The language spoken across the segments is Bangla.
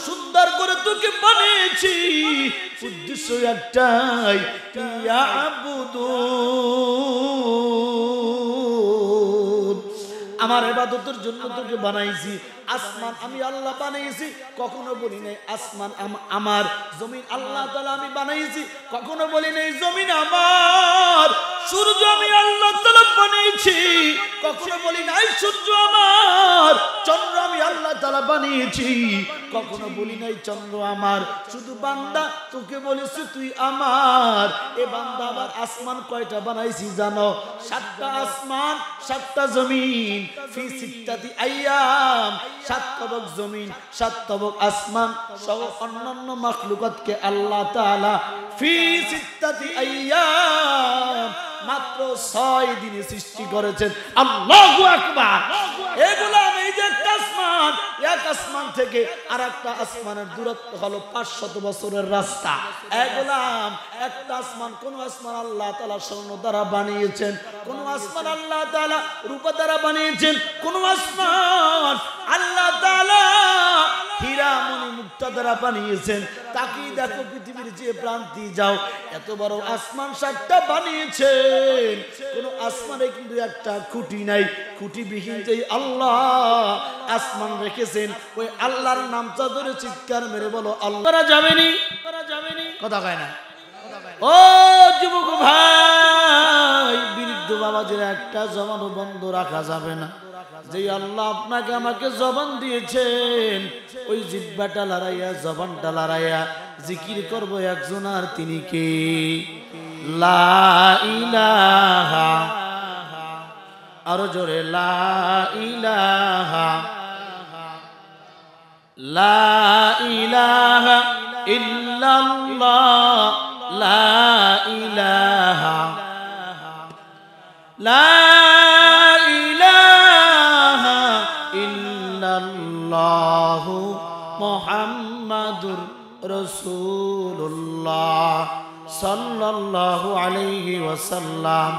সুন্দর করে তোকে বানিয়েছি উদ্দেশ্য একটাই ইয়াবুদুন আমার ইবাদতের জন্য তোকে বানাইছি আসমান আমি আল্লাহ বানাইছি কখনো বলি নাই আসমান আমার জমিন আল্লাহ তাআলা আমি বানাইছি কখনো বলি নাই জমিন আমার সূর্য আমি আল্লাহ তাআলা বানিয়েছি কখনো বলি নাই সূর্য আমার চন্দ্র আমি আল্লাহ তাআলা বানিয়েছি কখনো বলি নাই চন্দ্র আমার শুধু বান্দা তোকে বলেছি তুই আমার এ বান্দা আবার আসমান কয়টা বানাইছি জানো 7টা আসমান 7টা জমিন ফি সিত্তাতি আইয়াম 7 তবক জমিন 7 তবক আসমান সহ অন্যান্য মাখলুকাতকে আল্লাহ তাআলা ফি সিত্তাতি আইয়াম মাত্র 6 দিনে সৃষ্টি করেছেন আল্লাহু আকবার এগুলা এই যে আসমান এক আসমান থেকে আরেকটা আসমানের দূরত্ব হলো 500 বছরের রাস্তা এগুলাম একটা আসমান কোন আসমান আল্লাহ তাআলা স্বর্ণ দ্বারা বানিয়েছেন কোন আসমান আল্লাহ তাআলা রূপা দ্বারা বানিয়েছেন কোন আসমান আল্লাহ তাআলা হীরা মণি মুক্তা দ্বারা বানিয়েছেন তাকিয়ে দেখো পৃথিবীর যে প্রান্তে যাও এত বড় আসমান 7টা বানিয়েছেন কোন আসমানে কিন্তু একটা খুঁটি নাই খুঁটিবিহীন যে আল্লাহ আসমান রেখেছেন ওই আল্লাহর নামটা ধরে চিৎকার মেরে বলো আল্লাহরা যাবেনি কথা কয় না ও যুবক ভাই বৃদ্ধ বাবাজির একটা জবানও বন্ধ রাখা যাবে না যে আল্লাহ আপনাকে আমাকে জবান দিয়েছেন ওই জিহ্বাটা লড়াইয়া জবানটা লড়াইয়া জিকির করব একজন আর তিনি কে লা ইলাহা আরো জোরে লা ইলাহা ইল্লাল্লাহ লা ইলাহা ইল্লাল্লাহ মুহাম্মাদুর রাসূলুল্লাহ সাল্লাল্লাহু আলাইহি ওয়াসাল্লাম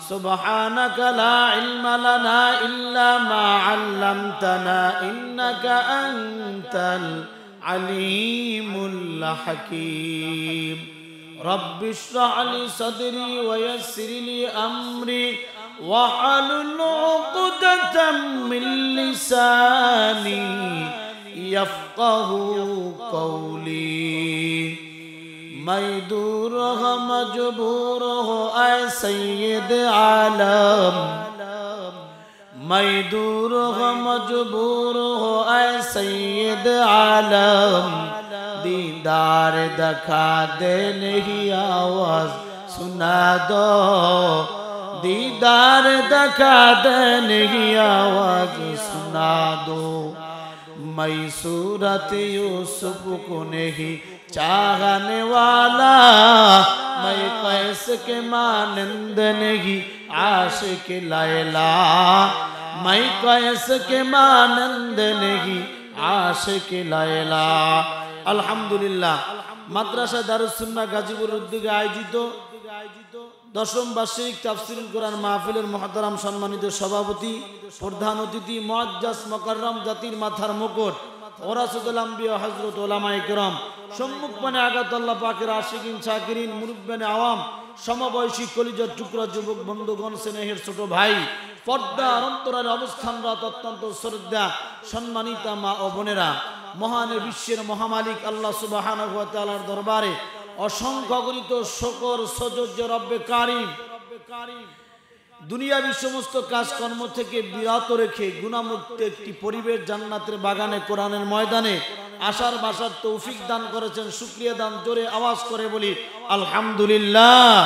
সুবহানাকা লা ইলমা লানা ইল্লা মা আল্লামতানা ইন্নাকা আনতাল আলিমুল হাকীম রব্বি ইশরাহ লি সাদরি ওয়া ইয়াসসির লি আমরি واحلل عقدة من لساني يفقهوا قولي मैं दूर हो मजबूर हो ऐ सैयद आलम मैं दूर हो मजबूर हो ऐ सैयद आलम दीदार दिखा दे नहीं आवाज सुना दो दीदार दिखा दे नहीं आवाज सुना दो मैं सूरत यूसुफ को नहीं चाहने वाला मैं कैसे के मानंद नहीं आशिक लैला मैं कैसे के मानंद नहीं आशिक लैला अल्हम्दुलिल्लाह মাদ্রাসা দারুস সুন্নাহ গাজীপুর উদ্যোগে আয়োজিত দশম বার্ষিক তাফসীরুল কোরআন মাহফিলের মুহতারাম সম্মানিত সভাপতি প্রধান অতিথি মুআজ্জাজ মুকাররম জাতির মাথার মুকুট ওরাসুল আম্বিয়া হযরত উলামায়ে কেরাম সম্মুখপানে আগত আল্লাহ পাকের আশিকিন শাকিরিন মুরব্বিয়ানে আওয়াম সমবয়সী কলিজার টুকরা যুবক বন্ধুগণ স্নেহের ছোট ভাই পর্দার অন্তরালে অবস্থানরত অত্যন্ত শ্রদ্ধা সম্মানিতা মা ও বোনেরা মহান বিশ্বের মহামালিক আল্লাহ সুবহানাহু ওয়া তাআলার দরবারে অসংখ্য গণিত শুকর সজজ্জ রব্বে কারীম দুনিয়াবি সমস্ত কাজকর্ম থেকে বিরত রেখে গুনাহমুক্ত একটি পরিবেশ জান্নাতের বাগানে কোরআনের ময়দানে আশার বাসার তৌফিক দান করেছেন শুকরিয়া দান জোরে আওয়াজ করে বলি আলহামদুলিল্লাহ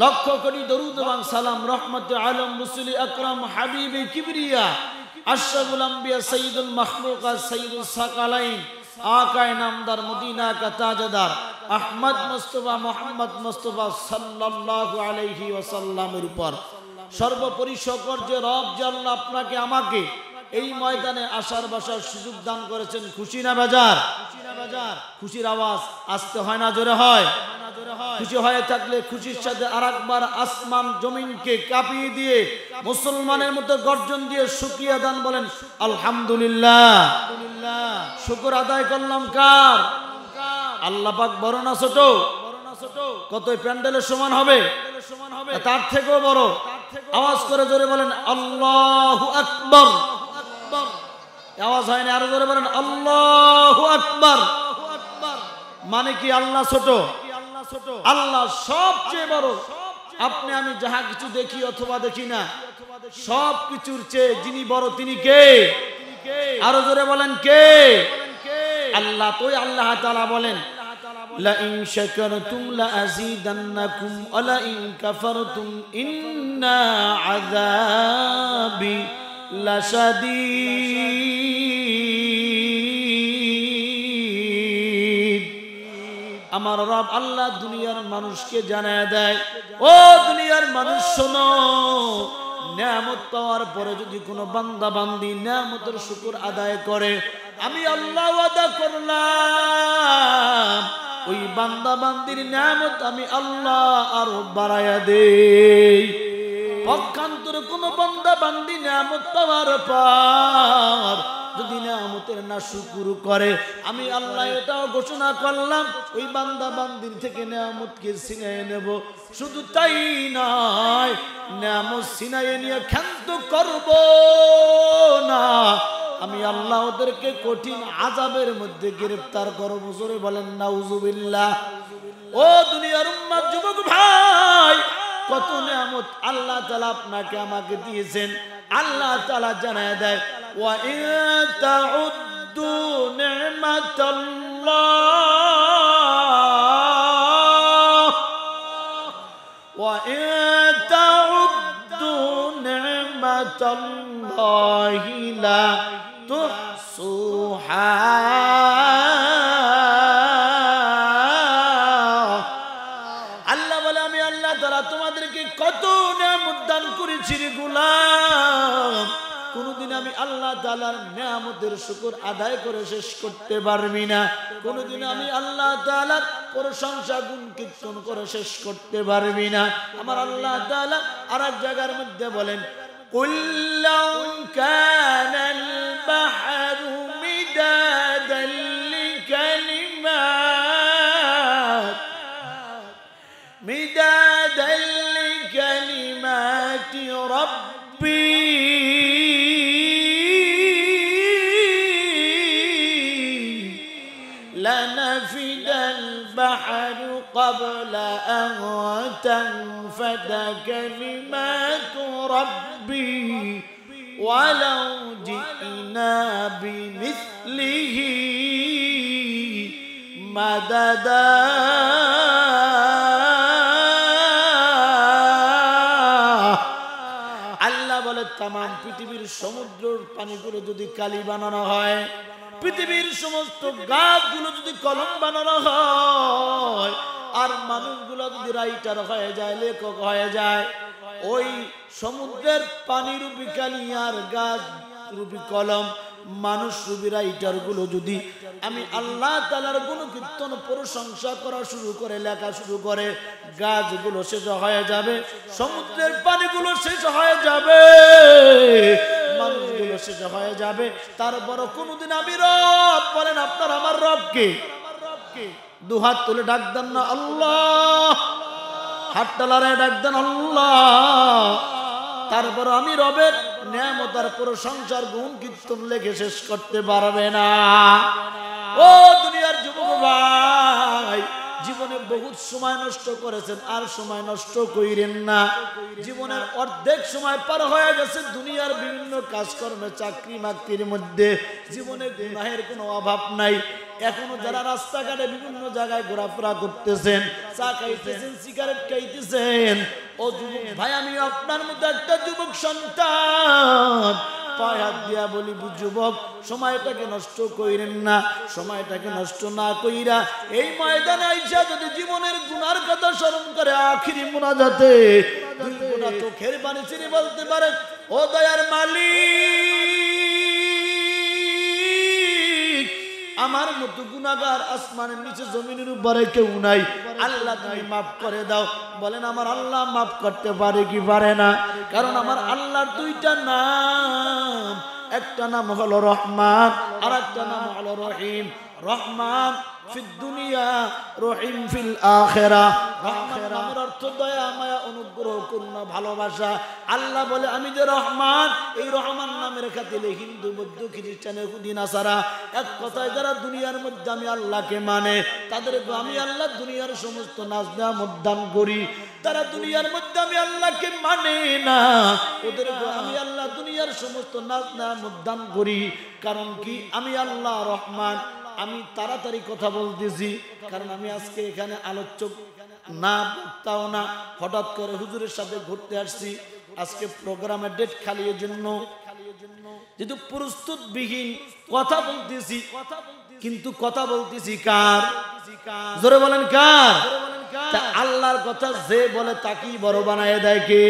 লক্ষ কোটি দরুদ এবং সালাম রহমতে আলম রাসূল আকরাম হাবিবে কিবরিয়া আশরাফুল আম্বিয়া সাইয়্যিদুল মাখলুকাত সাইয়্যিদুস সাকালাইন आकाए नामदार मदीना का ताजदार अहमद मुस्तफा मोहम्मद मुस्तफा सल्लल्लाहु अलैहि वसल्लमेर ऊपर सर्वोपरि शकर जे रब जे आल्लाह आपनाके आमाके এই ময়দানে আসার বসার সুযোগ দান করেছেন খুশি না বাজার খুশির আওয়াজ আসতে হয় না জোরে হয় খুশি হয়ে থাকলে খুশির সাথে আরেকবার আসমান জমিনকে কাঁপিয়ে দিয়ে মুসলমানের মতো গর্জন দিয়ে শুকরিয়া দান বলেন আলহামদুলিল্লাহ শুকর আদায় করলাম কার? আল্লাহ পাক বড় না ছোট? কত প্যান্ডেলের সমান হবে? তার থেকেও বড়। আওয়াজ করে জোরে বলেন আল্লাহু আকবার। আওয়াজ হয়নি, আরো জোরে বলেন আল্লাহু আকবার। মানে কি আল্লাহ ছোট? আল্লাহ সবচেয়ে বড়। আপনি আমি যাহা কিছু দেখি অথবা দেখি না, সব কিছুর চেয়ে যিনি বড় তিনি কে? আরো জোরে বলেন কে? আল্লাহ। তো আল্লাহ তাআলা বলেন লা ইন শাকারতুম লা আযীদান্নাকুম ওয়া লা ইন কাফারতুম ইন্না আযাবি লাশাদীদ। আমার রব আল্লাহ দুনিয়ার মানুষকে জানায় দেয়, ও দুনিয়ার মানুষ শোনো, নিয়ামত পাওয়ার পরে যদি কোনো বান্দা বান্দি নিয়ামতের শুকর আদায় করে, আমি আল্লাহ ওয়াদা করলাম ওই বান্দা বান্দির নিয়ামত আমি আল্লাহ আরো বাড়ায়া দেই। পক্ষান্তরে কোনো বান্দা বান্দি নিয়ামত পাওয়ার পর যদি নিয়ামতের না শুকর করে, আমি আল্লাহ এটাও ঘোষণা করলাম ওই বান্দা বান্দির থেকে নিয়ামতকে ছিনিয়ে নেব। শুধু তাই নয়, নিয়ামত ছিনিয়ে নিয়ে ক্ষান্ত করব না, আমি আল্লাহ ওদেরকে কঠিন আযাবের মধ্যে গ্রেফতার করব। জোরে বলেন নাউজুবিল্লাহ। ও দুনিয়ার উম্মাত, যুবক ভাই, কত নিয়ামত আল্লাহ তাআলা আপনাকে আমাকে দিয়েছেন। আল্লাহ তাআলা জানায় দেয় ওয়া ইন তাউদ্দু নি'মাতাল্লাহ ওয়া ইন তাউদ্দু নি'মাতাল্লাহি লা তুহসুহা। আল্লাহ বলে আমি আল্লাহ তাআলা তোমাদেরকে কত নিয়ামত দান করেছি রে গোলাম, কোনদিন আমি আল্লাহ তাআলার নিয়ামতের শুকর আদায় করে শেষ করতে পারবি না। কোনদিন আমি আল্লাহ তাআলার প্রশংসা গুণ কীর্তন করে শেষ করতে পারবি না। আমার আল্লাহ তাআলা আরেক জায়গার মধ্যে বলেন কুল্লাউ কানাল বাহরু মিদাদাল লিকালিমাত মিদাদাল লিকালিমাতি রাব্বি لنفد البحر قبل أن تنفد كلمات ربي ولو جئنا بمثله مددا। আল্লাহ বলে তাম পৃথিবীর সমুদ্রের পানিগুলো যদি কালি বানানো হয়, পৃথিবীর সমস্ত গাছগুলো যদি কলম বানানো হয়, আর মানুষগুলো যদি রাইটার হয়ে যায়, লেখক হয়ে যায়, ওই সমুদ্রের পানি রূপী কালি আর গাছ রূপী কলম, মানুষ রূপী রাইটার গুলো যদি আমি আল্লাহ তাআলার গুণ কীর্তন প্রশংসা করা শুরু করে, লেখা শুরু করে, গাছগুলো শেষ হয়ে যাবে, সমুদ্রের পানিগুলো শেষ হয়ে যাবে, মানুষগুলো শেষ হয়ে যাবে। তারপর কোনদিন আমি রব বলেন আপনার আমার রবকে দুহাত তুলে ডাক দেন না আল্লাহ, হাত তালারে ডাক দেন আল্লাহ। তারপর আমি রবের নিয়ামত আর প্রশংসার গুণ কীর্তন লেখে শেষ করতে পারবে না। ও দুনিয়ার যুবক ভাই, জীবনে বহুত সময় নষ্ট করেছেন, আর সময় নষ্ট কইরেন না। জীবনের অর্ধেক সময় পার হয়ে গেছে দুনিয়ার বিভিন্ন কাজকর্মে, চাকরি মাকরির মধ্যে। জীবনে গুনাহের কোনো অভাব নাই। এখনো যারা রাস্তাঘাটে বিভিন্ন জায়গায় ঘোরাফেরা করতেছেন, চা খাইতেছেন, সিগারেট খাইতেছেন, ও যুবক ভাই, আমি আপনার মধ্যে একটা যুবক সন্তান, পায়ে হাত দিয়া বলি যুবক, সময়টাকে নষ্ট কইরেন না। সময়টাকে নষ্ট না কইরা এই ময়দানে আইসা যদি জীবনের গুনার কথা স্মরণ করে আখিরি মুনাজাতে দুই ফোঁটা চোখের পানি ছেড়ে বলতে পারেন, ও দয়ার মালিক, আমার মতো গুনাহগার আসমানের নিচে জমিনের উপরে কেউ নাই, আল্লাহ তুমি মাফ করে দাও। বলেন আমার আল্লাহ মাফ করতে পারে কি পারে না? কারণ আমার আল্লাহর দুইটা নাম, একটা নাম হলো রহমান, আর একটা নাম হলো রহিম। রহমান ফিদ দুনিয়া, রহিম ফিল আখিরাহ। রহমান নামের অর্থ দয়া, মায়া, অনুগ্রহ, করুণা, ভালোবাসা। আল্লাহ বলে আমি যে রহমান, এই রহমান নামের খাতিরে হিন্দু, বৌদ্ধ, খ্রিস্টান, ইহুদি, নাসারা, এক কথায় যারা দুনিয়ার মধ্যে আমি আল্লাহকে মানে, তাদেরকে আমি আল্লাহ দুনিয়ার সমস্ত নাজ-নেয়ামত দান করি। তারা দুনিয়ার মধ্যে আমি আল্লাহকে মানে না, ওদেরকে আমি আল্লাহ দুনিয়ার সমস্ত নাজ-নেয়ামত দান করি। কারণ কি? আমি আল্লাহ রহমান। আমি তাড়াতাড়ি কথা বলতেছি, কারণ আমি আজকে এখানে আলোচক না, বক্তাও না, হঠাৎ করে হুজুরের সাথে ঘুরতে আসছি। আজকে প্রোগ্রামের ডেট খালি এর জন্য, যেহেতু প্রস্তুতবিহীন কথা বলতেছি, কিন্তু কথা বলতেছি কার? জোরে বলেন কার? আল্লাহর কথা যে বলে তাকেই বড় বানায় দেয় কে?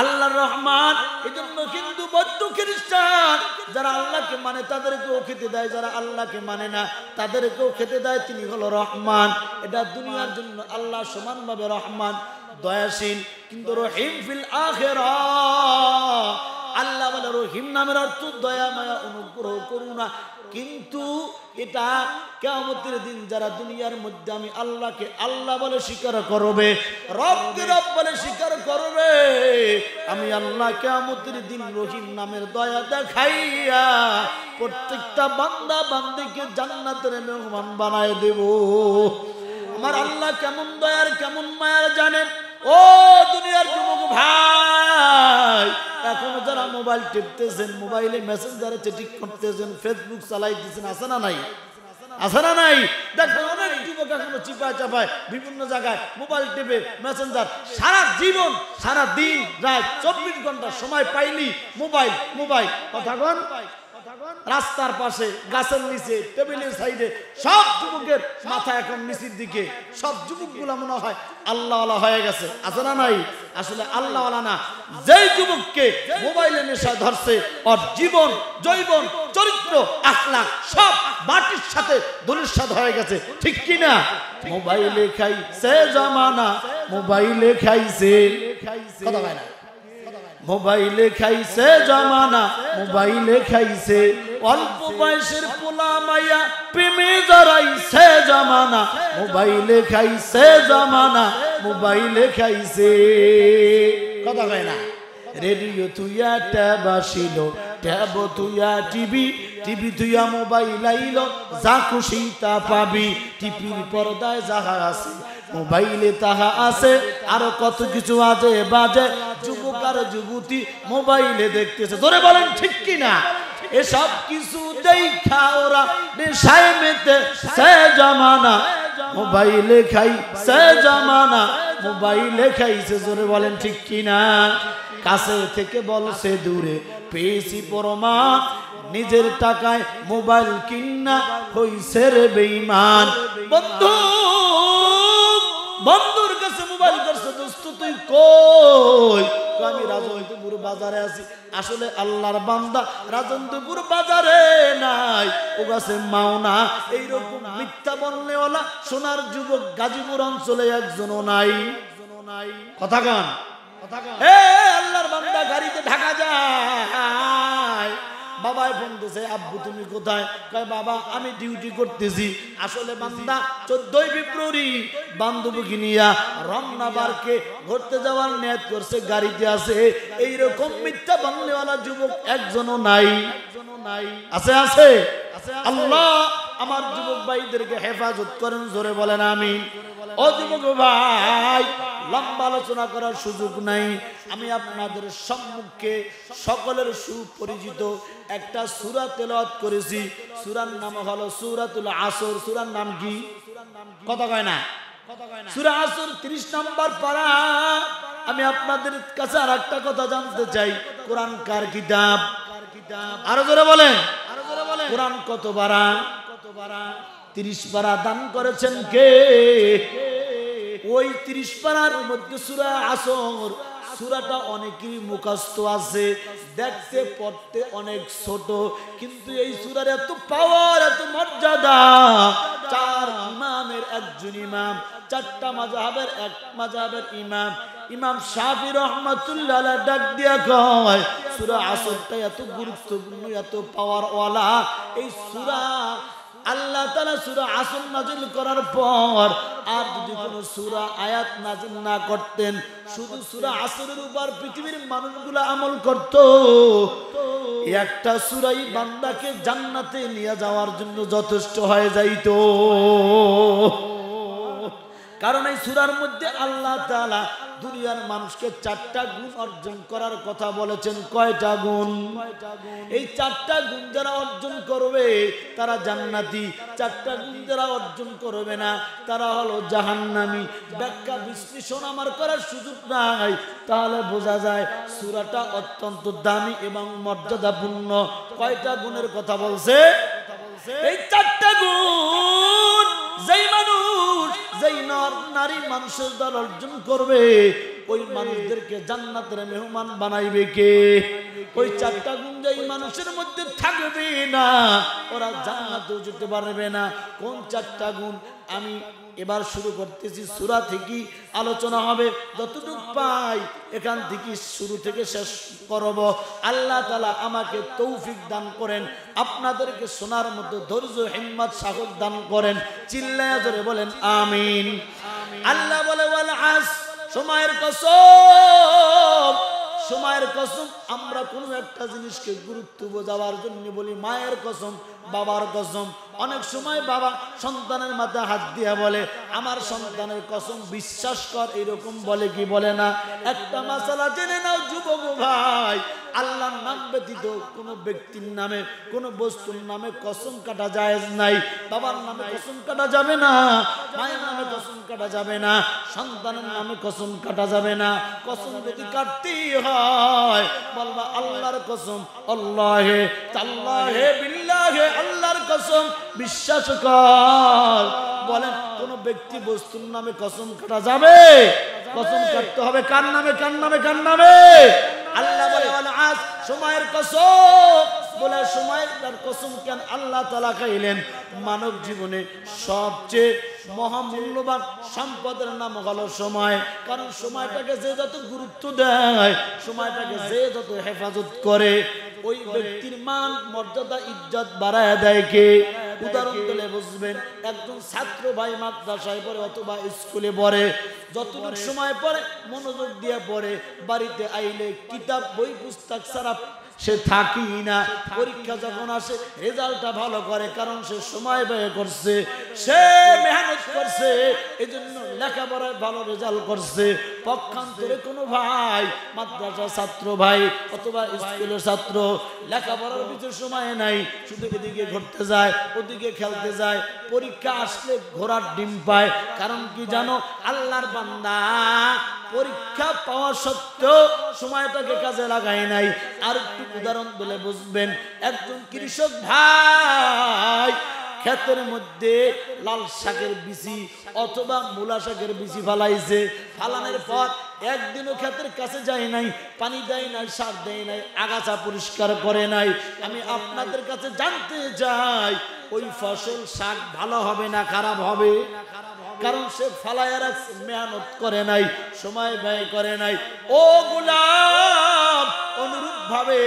আল্লাহর রহমান। এজন্য হিন্দু, বৌদ্ধ, খ্রিস্টান যারা আল্লাহকে মানে তাদেরকেও খেতে দেয়, যারা আল্লাহকে মানে না তাদেরকেও খেতে দেয়। তিনি হলো রহমান। এটা দুনিয়ার জন্য আল্লাহ সমানভাবে রহমান, দয়াশীল, কিন্তু রহিম ফিল আখিরাহ। আল্লাহ বলে রহিম নামের অর্থ দয়া, মায়া, অনুগ্রহ, করুণা। কিন্তু এটা কিয়ামতের দিন যারা দুনিয়ার মধ্যে আমি আল্লাহকে আল্লাহ বলে স্বীকার করবে, রবকে রব বলে স্বীকার করবে, আমি আল্লাহ কিয়ামতের দিন রহিম নামের দয়া দেখাইয়া প্রত্যেকটা বান্দা বান্দীকে জান্নাতের মেহমান বানায় দেব। আমার আল্লাহ কেমন দয়ার, কেমন মায়ার জানেন? ও দুনিয়ার যুবক ভাই, এখনো যারা মোবাইল টিপতেছেন, মোবাইলে মেসেঞ্জারে চ্যাটিং করতেছেন, ফেসবুক চালাইতেছেন, আছে না নাই? আছে না নাই? দেখেন অনেক যুবক এখনো চিপায় চাপায় বিভিন্ন জায়গায় মোবাইল টিপে, মেসেঞ্জার, সারা জীবন, সারা দিন রাত 24 ঘন্টা সময় পাইলি মোবাইল মোবাইল। কথা কন, রাস্তার পাশে, গাছের নিচে, টেবিলের সাইডে, সব যুবকের মাথা এখন নিচের দিকে। সব যুবকগুলা মনে হয় আল্লাহওয়ালা হয়ে গেছে, আছে না নাই? আসলে আল্লাহওয়ালা না। যেই যুবককে মোবাইলে নেশা ধরছে, ওর জীবন, জৈবন, চরিত্র, আখলাক সব মাটির সাথে ধূলিসাৎ হয়ে গেছে, ঠিক কি না? মোবাইলে খাইছে জামানা, মোবাইলে খাইছে, কথা হয় না, মোবাইলে খাইছে জামানা, মোবাইলে খাইছে, অল্প বয়সের পোলা মাইয়া প্রেমে জড়াইছে জামানা, মোবাইলে খাইছে জামানা, মোবাইলে খাইছে, কথা কয় না। রেডিও তুইয়া ট্যাব আসিল, ট্যাব তুইয়া টিভি, টিভি তুইয়া মোবাইল আইল, যা খুশি তা পাবি, টিভির পর্দায় যাহা আছে মোবাইলে তাহা আছে, আরো কত কিছু আজে বাজে যুবক আর যুবতী মোবাইলে দেখতেছে। ধরে বলেন ঠিক কিনা? এসব কিছু দেখা ওরা নেশায় মেতে সে জামানা, মোবাইলে খাই সে জামানা, মোবাইলে খাইছে। জোরে বলেন ঠিক কিনা? কাছে থেকে বলছে দূরে পেয়েছি প্রমাণ, নিজের টাকায় মোবাইল কিনা হইছে রে বেঈমান। বন্ধু, বন্ধুর কাছে মোবাইল করছে, দোস্ত তুই কই? আমি রাজনীতিপুর বাজারে আছি। আসলে আল্লাহর বান্দা রাজনীতিপুর বাজারে নাই, ও কাছে মাওনা। এইরকম মিথ্যা বললে ওলা সোনার যুবক গাজীপুর অঞ্চলে একজনও নাই। কথা কান, এ আল্লাহর বান্দা গাড়িতে ঢাকা যায়, বাবাই ফোন দিছে, আব্বু তুমি কোথায়? কয় বাবা আমি ডিউটি করতেছি। আসলে বান্দা 14 ফেব্রুয়ারি বান্ধবীকে নিয়ে রমনাবারকে ঘুরতে যাওয়ার নিয়ত করছে, গাড়িতে আছে। এইরকম মিথ্যা বাংলাওয়ালা যুবক একজনও নাই। আছে আছে আল্লাহ আমার যুবক ভাইদেরকে হেফাজত করেন, জোরে বলেন আমিন। ও যুবক ভাই, লম্বা আলোচনা করার সুযোগ নাই। আমি আপনাদের সম্মুখে সকলের সুপরিচিত একটা সূরা তেলাওয়াত করেছি। সূরার নাম হলো সূরাতুল আসর। সূরার নাম কি? কথা কয় না? সূরা আসর 30 নম্বর পারা। আমি আপনাদের কাছে আর একটা কথা জানতে চাই, কোরআন কার কিতাব? আরো জোরে বলেন, কোরআন কত পারা? 30 পারা দান করেছেন কে? ওই 30 পারার মধ্যে সূরা আসর, সূরাটা অনেকেরই মুখস্থ আছে, দেখতে পড়তে অনেক ছোট, কিন্তু এই সূরার এত পাওয়ার, এত মর্যাদা, চার ইমামের একজন ইমাম, চারটা মাযহাবের এক মাযহাবের ইমাম, ইমাম শাফি রাহমাতুল্লাহ আলাইহি ডাক দিয়া কয় সূরা আসরটা এত গুরুত্বপূর্ণ, এত পাওয়ার ওয়ালা এই সূরা আল্লাহ তাআলা সূরা আসর নাযিল করার পর আর যদি কোনো সূরা আয়াত নাযিল না করতেন, শুধু সূরা আসরের উপর পৃথিবীর মানুষগুলো আমল করত, একটা সূরাই বান্দাকে জান্নাতে নিয়ে যাওয়ার জন্য যথেষ্ট হয়ে যাইতো। কারণ এই সূরার মধ্যে আল্লাহ তাআলা দুনিয়ার মানুষকে চারটা গুণ অর্জন করার কথা বলেছেন। কয়টা গুণ? এই চারটা গুণ যারা অর্জন করবে তারা জান্নাতি, চারটা গুণ যারা অর্জন করবে না তারা হলো জাহান্নামী। ব্যাখ্যা বিশ্লেষণ আমার করার সুযোগ নাই, তাহলে বোঝা যায় সূরাটা অত্যন্ত দামি এবং মর্যাদাপূর্ণ। কয়টা গুণের কথা বলছে? এই চারটা গুণ যেই মানুষ, যেই নারী মানুষের দ্বারা অর্জন করবে ওই মানুষদেরকে জান্নাতের মেহমান বানাইবে কে? ওই চারটা গুণ যেই মানুষের মধ্যে থাকবে না ওরা জান্নাতে যেতে পারবে না। কোন চারটা গুণ? আমি এবার শুরু করতেছি, সূরা থেকে আলোচনা হবে, যতটুকু পাই এখান থেকে শুরু থেকে শেষ করব। আল্লাহ তাআলা আমাকে তৌফিক দান করেন, আপনাদেরকে শোনার মতো ধৈর্য, হিম্মত, সাহস দান করেন। চিল্লায়া জোরে বলেন আমিন। আল্লাহ বলে ওয়াল আসর, সময়ের কসম, সময়ের কসম। আমরা কোনো একটা জিনিসকে গুরুত্ব বোঝাবার জন্য বলি মায়ের কসম, বাবার কসম। অনেক সময় বাবা সন্তানের মাথায় হাত দিয়ে বলে আমার সন্তানের কসম বিশ্বাস কর, এরকম বলে কি বলে না? একটা মাসালা জেনে নাও যুবক ভাই, আল্লাহর নাম ব্যতীত কোনো ব্যক্তির নামে, কোনো বস্তুর নামে কসম কাটা জায়েজ নাই। বাবার নামে কসম কাটা যাবে না, মায়ের নামে কসম কাটা যাবে না, সন্তানের নামে কসম কাটা যাবে না। কসম যদি কাটতেই হয় বলবা আল্লাহর কসম, আল্লাহে তাল্লাহে বিল্লাহে, আল্লাহর কসম বিশ্বাস কর। বলেন কোন ব্যক্তি বস্তুর নামে কসম কাটা যাবে? কসম কাটতে হবে কার নামে? কার নামে? কার নামে? আল্লাহ বলে আজ সময়ের কসম। বলে সময়ের কসম কেন আল্লাহ তাআলা খাইলেন? মানব জীবনে সবচেয়ে মহামূল্যবান সম্পদের নাম হলো সময়। কারণ সময়টাকে যে যত গুরুত্ব দেয়, সময়টাকে যে যত হেফাজত করে, ওই ব্যক্তির মান, মর্যাদা, ইজ্জত বাড়ায় দেয় কে? উদাহরণ দিলে বুঝবেন। একজন ছাত্র ভাই মাদ্রাসায় পড়ে অথবা স্কুলে পড়ে, যতটুকু সময় পড়ে মনোযোগ দিয়ে পড়ে, বাড়িতে আইলে কিতাব বই পুস্তক ছাড়া সে থাকি না। পরীক্ষা যখন আসে রেজাল্টটা ভালো করে, কারণ সে সময় ব্যয় করছে, সে মেহনত করছে, এজন্য লেখাপড়ায় ভালো রেজাল্ট করছে। পক্ষান্তরে কোনো ভাই মাদ্রাসা ছাত্র ভাই অথবা স্কুলের ছাত্র লেখাপড়ার ভিতরে সময় নাই, শুধু এদিকে ঘুরতে যায়, ওদিকে খেলতে যায়, পরীক্ষা আসলে ঘোড়ার ডিম পায়। কারণ কি জানো? আল্লাহর বান্দা পরীক্ষা পাওয়া সত্ত্বেও সময়টাকে কাজে লাগায় নাই। আর একটু উদাহরণ দিলে বুঝবেন। একজন কৃষক ভাই ক্ষেতের মধ্যে লাল শাকের বিচি অথবা মূলা শাকের বিচি ফালাইছে, ফালানোর পর একদিনও ক্ষেতের কাছে যায় নাই, পানি দেয় নাই, সার দেয় নাই, আগাছা পরিষ্কার করে নাই। আমি আপনাদের কাছে জানতে চাই ওই ফসল শাক ভালো হবে না খারাপ হবে? কারণ সে ফালায়া রাখছে, মেহনত করে নাই, সময় ব্যয় করে নাই। ও গোলাম, অনুরূপ ভাবে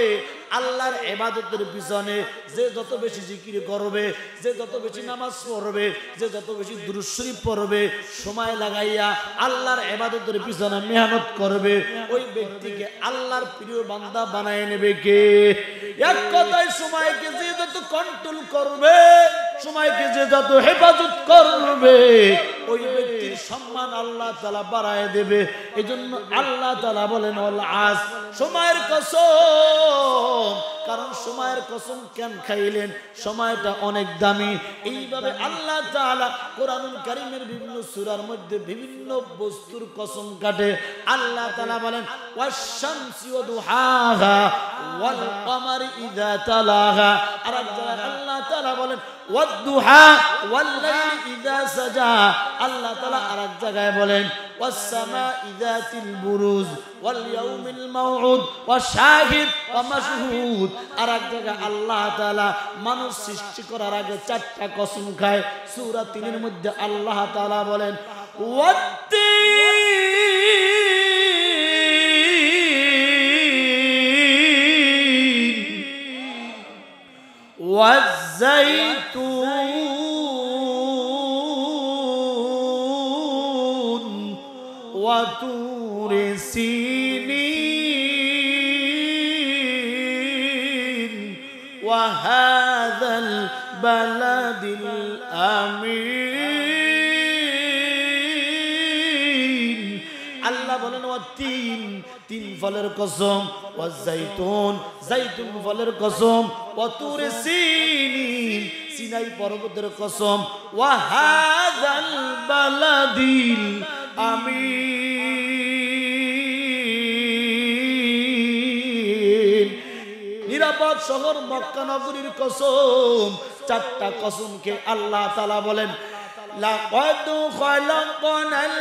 আল্লাহর ইবাদতের পিছনে যে যত বেশি জিকির করবে, যে যত বেশি নামাজ পড়বে, যে যত বেশি দুরূদ শরীফ পড়বে, সময় লাগাইয়া আল্লাহর ইবাদতের পিছনে মেহনত করবে, ওই ব্যক্তিকে আল্লাহর প্রিয় বান্দা বানায় নেবে কে? এক কথায় সময়কে যে যত কন্ট্রোল করবে, সময়কে যে যত হেফাজত করবে, ওই ব্যক্তির সম্মান আল্লাহ তাআলা বাড়ায় দেবে। এজন্য আল্লাহ তাআলা বলেন ওয়াল আসর, সময়ের কসম। কারণ সময়ের কসম কেন খাইলেন? সময়টা অনেক দামি। এইভাবে আল্লাহ তাআলা কোরআনুল কারীমের বিভিন্ন সূরার মধ্যে বিভিন্ন বস্তুর কসম কাটে। আল্লাহ তাআলা বলেন ওয়াশ-শামসি ওয়া দুহাহা ওয়াল কমারি ইযা তালাহা। আর আল্লাহ তাআলা বলেন ওয়াদ-দুহা ওয়াল লাইলি ইযা সাজা। আল্লাহ তাআলা আরেক জায়গায় বলেন ওয়াস-সামাই যাতিল বুরুজ ওয়াল ইয়াউমিল মাউউদ ওয়াশ-শাহিদ ওয়া মাশহুদ। আর এক জায়গায় আল্লাহ তাআলা মানুষ সৃষ্টি করার আগে 4টা কসম খায়। সূরা 3 এর মধ্যে আল্লাহ তাআলা বলেন ওয়াত-তিন ওয়াজ-যাইতুন ওয়া তুরি সিনিন ওয়া হাযাল বালাদিল আমিন। আল্লাহ বলেন ওয়াত-তিন, তিন ফলের কসম, ওয়াজ-যাইতুন, যাইতুন ফলের কসম, ওয়া তুরি সিনিন, সিনাই পর্বতের কসম, ওয়া হাযাল বালাদিল আমিন। নিরাপদ শহর মক্কা নগরীর কসম। 4টা কসমকে আল্লাহ তাআলা বলেন লাকাদ খালাকনাল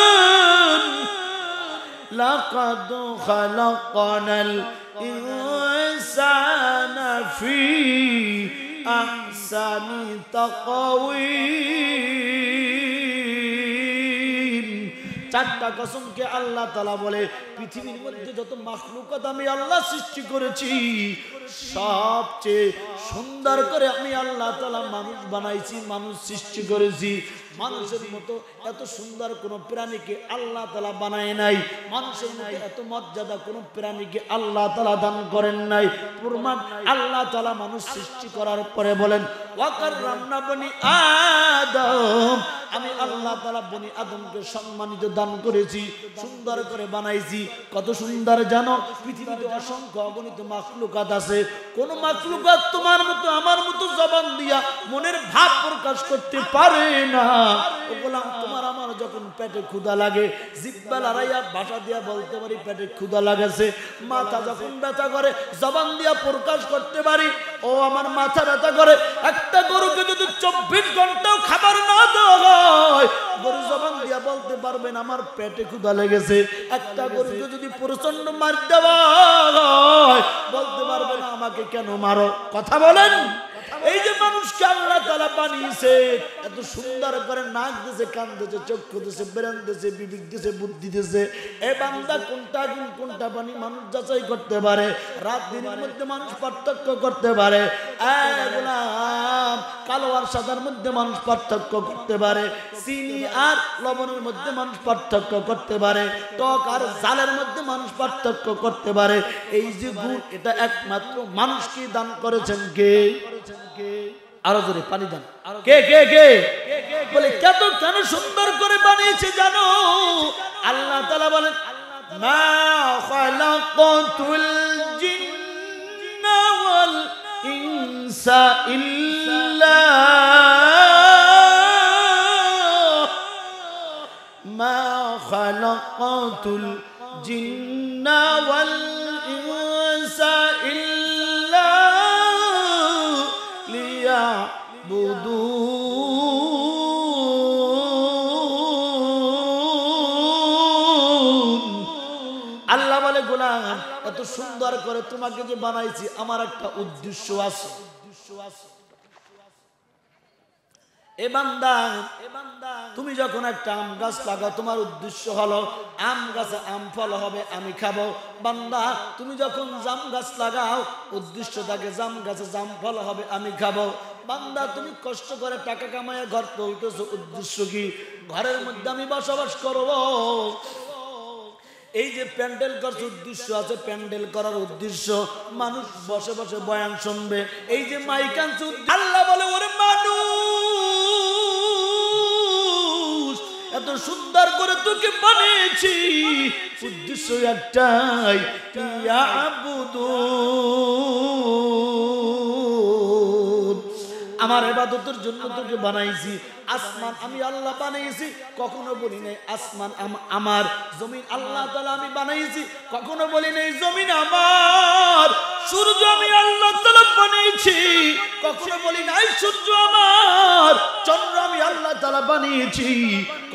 ইনসান লাকাদ খালাকনাল ইনসানা ফি আহসানি তাকওয়িম। 4টা কসমকে আল্লাহ তাআলা বলে পৃথিবীর মধ্যে যত মাখলুকাত আমি আল্লাহ সৃষ্টি করেছি সবচেয়ে সুন্দর করে আমি আল্লাহ তাআলা মানুষ বানাইছি, মানুষ সৃষ্টি করেছি। মানুষের মতো এত সুন্দর কোন প্রাণীকে আল্লাহ তাআলা বানায় নাই। মানুষের মতো এত মর্যাদা কোন প্রাণীকে আল্লাহ তাআলা দান করেন নাই। প্রমাণ আল্লাহ তাআলা মানুষ সৃষ্টি করার পরে বলেন ওয়া কাররামনা বনি আদম, আমি আল্লাহ তাআলা বনি আদমকে সম্মানিত দান করেছি, সুন্দর করে বানাইছি। কত সুন্দর জানো? পৃথিবীতে অসংখ্য অগণিত মাখলুকাত আছে, কোন মাখলুকাত তোমার মতো আমার মতো জবান দিয়া মনের ভাব প্রকাশ করতে পারে না। ও গোলাম, তোমার আমার যখন পেটে ক্ষুধা লাগে জিহ্বা লড়াইয়া ভাষা দিয়া বলতে পারি পেটে ক্ষুধা লাগেছে। মাথা যখন ব্যথা করে জবান দিয়া প্রকাশ করতে পারি ও আমার মাথা ব্যথা করে। একটা গরুকে যদি 24 ঘন্টাও খাবার না দেওয়া হয় গরু জবান দিয়া বলতে পারবেন আমার পেটে ক্ষুধা লেগেছে। একটা গরুকে যদি প্রচন্ড মার দেওয়া হয় বলতে পারবে না আমাকে কেন মারো। কথা বলেন। এই যে মানুষকে আল্লাহ তাআলা বানিয়েছে, এত সুন্দর করে নাক দিয়েছে, কান দিয়েছে, চক্ষু দিয়েছে, ব্রেন দিয়েছে, বিবেক দিয়েছে, বুদ্ধি দিয়েছে। এই বান্দা কোনটা গুণ কোনটা বানি মানুষ যাচাই করতে পারে। রাত দিনের মধ্যে মানুষ পার্থক্য করতে পারে। গোলাম, কালো আর সাদার মধ্যে মানুষ পার্থক্য করতে পারে। চিনি আর লবণের মধ্যে মানুষ পার্থক্য করতে পারে। টক আর ঝালের মধ্যে মানুষ পার্থক্য করতে পারে। এই যে গুণ, এটা একমাত্র মানুষকে দান করেছেন কে? আরো জোরে পানি দান। কে কে কে বলে কেন সুন্দর করে বানিয়েছে জানো? আল্লাহ তাআলা বলেন মা খালাকাতুল জিন্না ওয়াল ইনসা ইল্লা মা খালাকাতুল জিন্না ওয়াল ইনসা ইল্লা আল্লাহ বলে গোলাম, এত সুন্দর করে তোমাকে যে বানাইছি আমার একটা উদ্দেশ্য আছে। এ বান্দা, তুমি যখন একটা আম গাছ লাগাও তোমার উদ্দেশ্য হলো আম গাছে আম ফল হবে আমি খাবো। বান্দা, তুমি যখন জাম গাছ লাগাও উদ্দেশ্য থাকে জাম গাছে জাম ফল হবে আমি খাবো। বান্দা, তুমি কষ্ট করে টাকা কামায় ঘর তুলতেছো, উদ্দেশ্য কি? ঘরের মধ্যে আমি বসবাস করবো। এই যে প্যান্ডেল করছে উদ্দেশ্য আছে, প্যান্ডেল করার উদ্দেশ্য মানুষ বসে বসে বয়ান শুনবে। এই যে মাইক আনছে, আল্লাহ বলে ওরে মানুষ এত সুন্দর করে তোকে বানিয়েছি, উদ্দেশ্য একটাই ইয়াবুদুন, আমার ইবাদতের জন্য তোকে বানাইছি আসমান আমি আল্লাহ বানাইছি কখনো বলি নাই আসমান আমার জমিন আল্লাহ তাআলা আমি বানাইছি কখনো বলি নাই জমিন আমার সূর্য আমি আল্লাহ তাআলা বানিয়েছি কখনো বলি নাই সূর্য আমার চন্দ্র আমি আল্লাহ তাআলা বানিয়েছি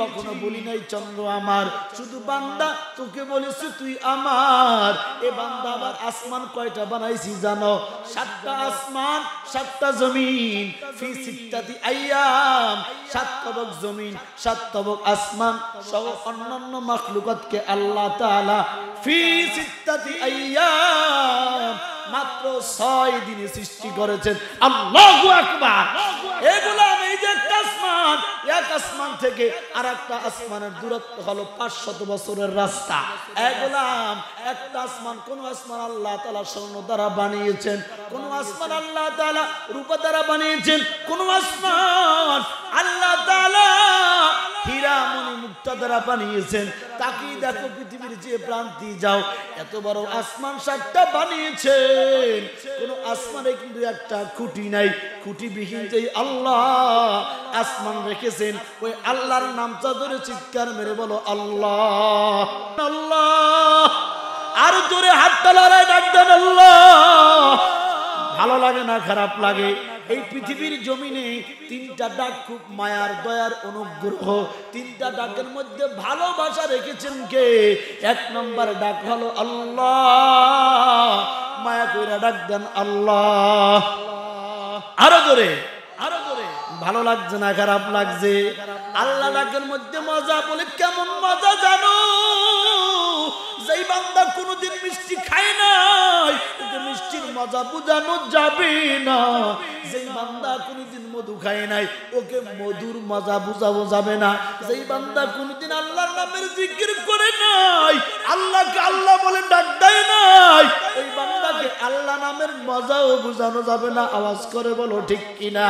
কখনো বলি নাই চন্দ্র আমার শুধু বান্দা তোকে বলেছি তুই আমার এ বান্দা আবার আসমান কয়টা বানাইছি জানো 7টা আসমান 7টা জমিন ফি সিত্তাতি আইয়াম 7 তবক জমিন 7 তবক আসমান সহ অন্যান্য মাখলুকাতকে আল্লাহ তাআলা ফি সিত্তাতি আইয়াম মাত্র 6 দিনে সৃষ্টি করেছেন আল্লাহু আকবার এগুলা এই যে এক আসমান থেকে আরেকটা আসমানের দূরত্ব হলো 500 বছরের রাস্তা এগুলাম একটা আসমান কোন আসমান আল্লাহ তাআলা স্বর্ণ দ্বারা বানিয়েছেন কোন আসমান আল্লাহ তাআলা রূপা দ্বারা বানিয়েছেন কোন আসমান আল্লাহ তাআলা হীরা মণি মুক্তা দ্বারা বানিয়েছেন তাকি দেখো পৃথিবীর যে প্রান্তে যাও এত বড় আসমান 7টা বানিয়েছেন কোন আসমানে কিন্তু একটা খুঁটি নাই খুঁটিবিহীন যে আল্লাহ আসমান রেখেছেন ওই আল্লাহর নামটা ধরে চিৎকার মেরে বলো আল্লাহ আল্লাহ আর জোরে হাতটা লড়াই ডাক দেন আল্লাহ ভালো লাগে না খারাপ লাগে এই পৃথিবীর জমিনে 3টা ডাক খুব মায়ার দয়ার অনুগ্রহ 3টা ডাকের মধ্যে ভালোবাসা রেখেছেন কে 1 নম্বর ডাক হলো আল্লাহ মায়া কইরা ডাক দেন আল্লাহ আরো জোরে ভালো লাগছে না খারাপ লাগছে আল্লাহ ডাকের মধ্যে মজা বলে কেমন মজা জানো যেই বান্দা কোনোদিন মিষ্টি খায় নাই ওকে মিষ্টির মজা বুঝানো যাবে না যেই বান্দা কোনোদিন মধু খায় নাই ওকে মধুর মজা বুঝানো যাবে না যেই বান্দা কোনোদিন আল্লাহর নামের জিকির করে নাই আল্লাহকে আল্লাহ বলে ডাক দেয় নাই ওই বান্দাকে আল্লাহ নামের মজাও বুঝানো যাবে না আওয়াজ করে বলো ঠিক কিনা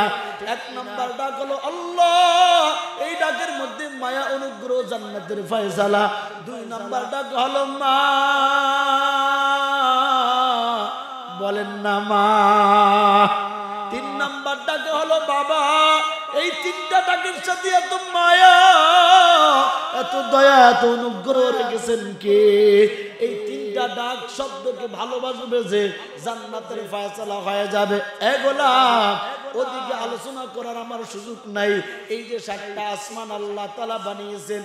1 নম্বর ডাক হলো আল্লাহ এই ডাকের মধ্যে মায়া অনুগ্রহ জান্নাতের ফয়সালা 2 নম্বর ডাক হলো মা বলেন না মা 3 নম্বর ডাক হলো বাবা এই 3টা ডাকের সাথে এত মায়া এত দয়া এত অনুগ্রহ রেখেছেন কে এই 3টা ডাক শব্দকে ভালোবাসবে যে জান্নাতের ফয়সালা হয়ে যাবে এগুলা ওদিকে আলোচনা করার আমার সুযোগ নাই এই যে 7টা আসমান আল্লাহ তাআলা বানিয়েছেন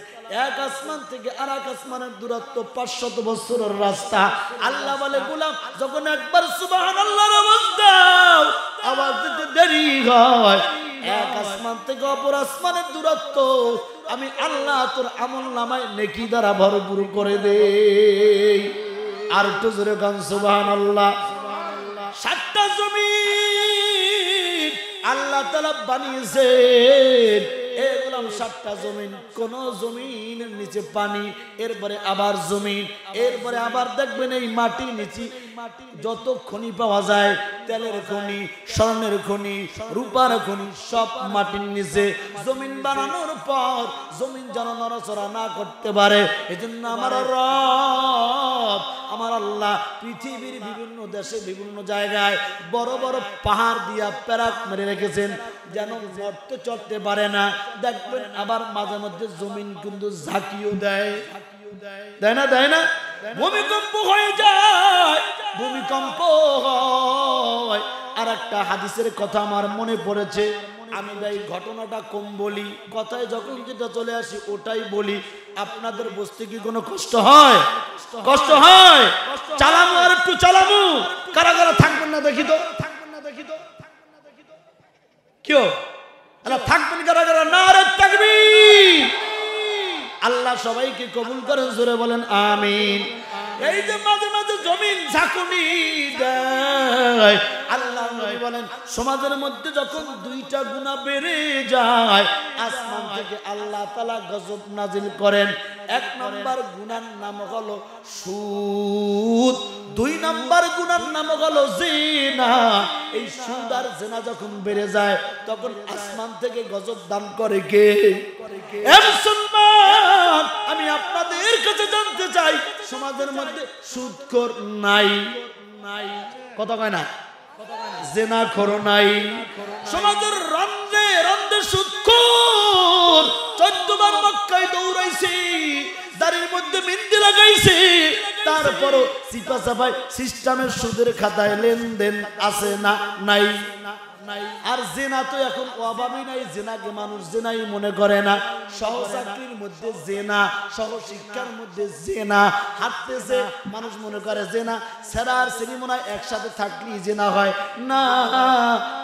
এক আসমান থেকে আরেক আসমানের দূরত্ব 500 বছরের রাস্তা আল্লাহ বলে গোলাম যখন একবার সুবহানাল্লাহর আওয়াজ দাও আওয়াজ দিতে দেরি হয় এক আসমান থেকে অপর আসমানের দূরত্ব আমি আল্লাহ তোর আমলনামায় নেকি দ্বারা ভরপুর করে দেই আর একটু জোরে গান সুবহানাল্লাহ 7টা জমিন আল্লাহ তাআলা বানিয়েছেন এগুলাম 7টা জমিন কোন জমিনের নিচে পানি এরপরে আবার জমিন এরপরে আবার দেখবেন এই মাটির নিচে যত খনি পাওয়া যায় তেলের খনি স্বর্ণের খনি রূপার খনি সব মাটির নিচে জমিন বানানোর পর জমিন যেন নড়াচড়া না করতে পারে এজন্য আমার রব আমার আল্লাহ পৃথিবীর বিভিন্ন দেশে বিভিন্ন জায়গায় বড় বড় পাহাড় দিয়া প্যারাক মেরে রেখেছেন যেন নড়তে চড়তে পারে না দেখবেন আবার মাঝে মধ্যে জমিন কিন্তু ঝাঁকিও দেয় দেয় না ভূমিকম্প হয়ে যায় ভূমিকম্প হয় আর একটা হাদিসের কথা আমার মনে পড়েছে আমি ভাই ঘটনাটা কম বলি কথায় যখন যেটা চলে আসি ওটাই বলি আপনাদের বুঝতে কি কোনো কষ্ট হয় চালামু আর একটু চালামু কারা কারা থাকবেন না দেখি তো কেউ আল্লাহ থাকবেন কারা কারা নারে তাকবীর আল্লাহ সবাইকে কবুল করেন জোরে বলেন আমিন এই যে মাঝে মাঝে জমিন ঝাঁকুনি দেয় আল্লাহ নবী বলেন সমাজের মধ্যে যখন 2টা গুনাহ বেড়ে যায় আসমান থেকে আল্লাহ তাআলা গজব নাজিল করেন 1 নম্বর গুনার নাম হলো সুদ 2 নম্বর গুনার নাম হলো জিনা এই সুদ আর জিনা যখন বেড়ে যায় তখন আসমান থেকে গজব দান করে কে মুসলমান আমি আপনাদের কাছে জানতে চাই সমাজের মধ্যে সুদখোর নাই কথা কয় না জিনাখোর নাই সমাজের রন্ধ্রে রন্ধ্রে সুৎখোর 14 বার মক্কায় দৌড়াইছে, দাড়ির মধ্যে মেহেন্দি লাগাইছে, তারপরও চিপা চাপায় সিস্টেমের সুদের খাতায় লেনদেন আছে না নাই? আর জেনা তো এখন অভাবই নাই, জেনাকে মানুষ জেনাই মনে করে না। সহচাকরির মধ্যে জেনা, সহশিক্ষার মধ্যে জেনা হাঁটতেছে, মানুষ মনে করে জেনা। সেরা আর সেরি মনে হয় একসাথে থাকলেই জেনা হয় না।